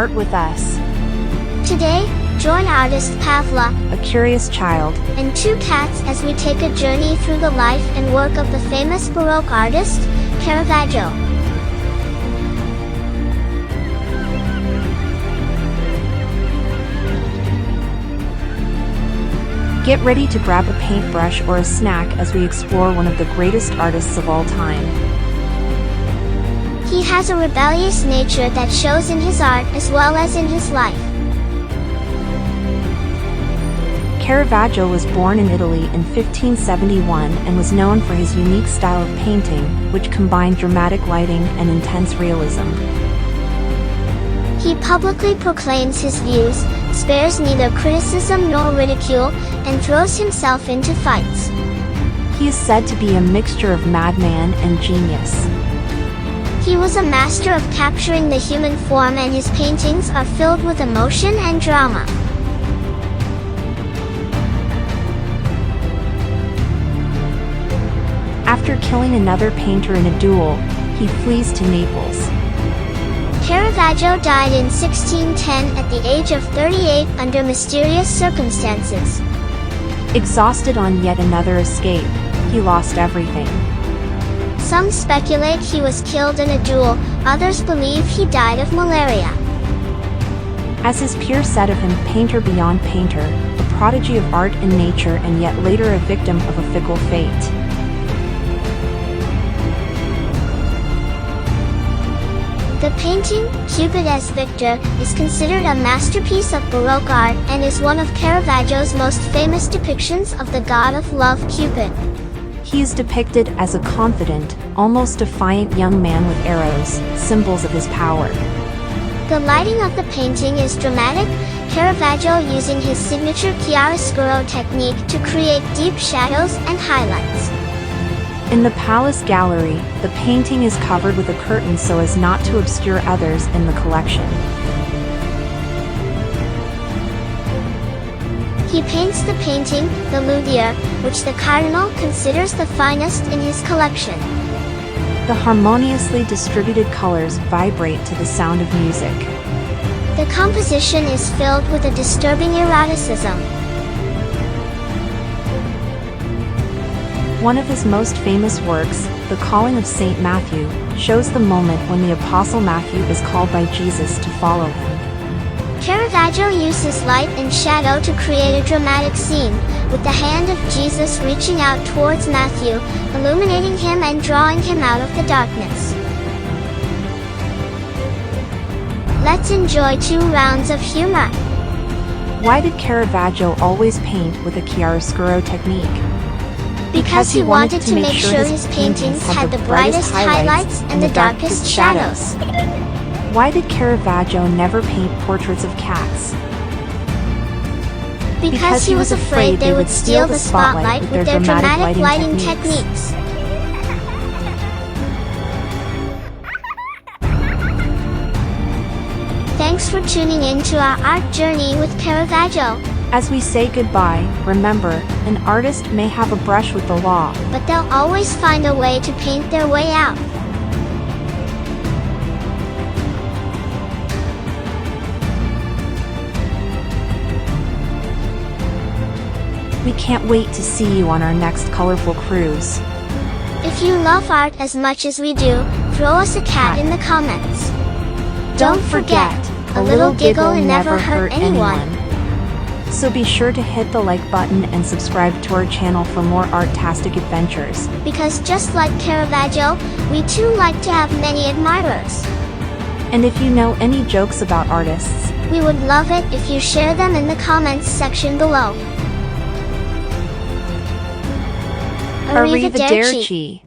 art with us. Today, join artist Pavla, A curious child, and two cats as we take a journey through the life and work of the famous Baroque artist, Caravaggio. Get ready to grab a paintbrush or a snack as we explore one of the greatest artists of all time. He has a rebellious nature that shows in his art as well as in his life. Caravaggio was born in Italy in 1571 and was known for his unique style of painting, which combined dramatic lighting and intense realism. He publicly proclaims his views, spares neither criticism nor ridicule, and throws himself into fights. He is said to be a mixture of madman and genius. He was a master of capturing the human form, and his paintings are filled with emotion and drama. After killing another painter in a duel, he flees to Naples. Caravaggio died in 1610 at the age of 38 under mysterious circumstances. Exhausted on yet another escape, he lost everything. Some speculate he was killed in a duel, others believe he died of malaria. As his peers said of him, painter beyond painter, a prodigy of art and nature, and yet later a victim of a fickle fate. The painting, Cupid as Victor, is considered a masterpiece of Baroque art and is one of Caravaggio's most famous depictions of the god of love, Cupid. He is depicted as a confident, almost defiant young man with arrows, symbols of his power. The lighting of the painting is dramatic, Caravaggio using his signature chiaroscuro technique to create deep shadows and highlights. In the palace gallery, the painting is covered with a curtain so as not to obscure others in the collection. He paints the painting, the Luthier, which the cardinal considers the finest in his collection. The harmoniously distributed colors vibrate to the sound of music. The composition is filled with a disturbing eroticism. One of his most famous works, The Calling of Saint Matthew, shows the moment when the Apostle Matthew is called by Jesus to follow him. Caravaggio uses light and shadow to create a dramatic scene, with the hand of Jesus reaching out towards Matthew, illuminating him and drawing him out of the darkness. Let's enjoy 2 rounds of humor. Why did Caravaggio always paint with a chiaroscuro technique? Because he wanted to make sure his paintings had the brightest highlights and the darkest shadows. Why did Caravaggio never paint portraits of cats? Because he was afraid they would steal the spotlight with their dramatic lighting techniques. Thanks for tuning in to our art journey with Caravaggio. As we say goodbye, remember, an artist may have a brush with the law, but they'll always find a way to paint their way out. We can't wait to see you on our next colorful cruise. If you love art as much as we do, throw us a cat in the comments. Don't forget, a little giggle never hurt anyone. So be sure to hit the like button and subscribe to our channel for more art-tastic adventures. Because just like Caravaggio, we too like to have many admirers. And if you know any jokes about artists, we would love it if you share them in the comments section below. Arrivederci.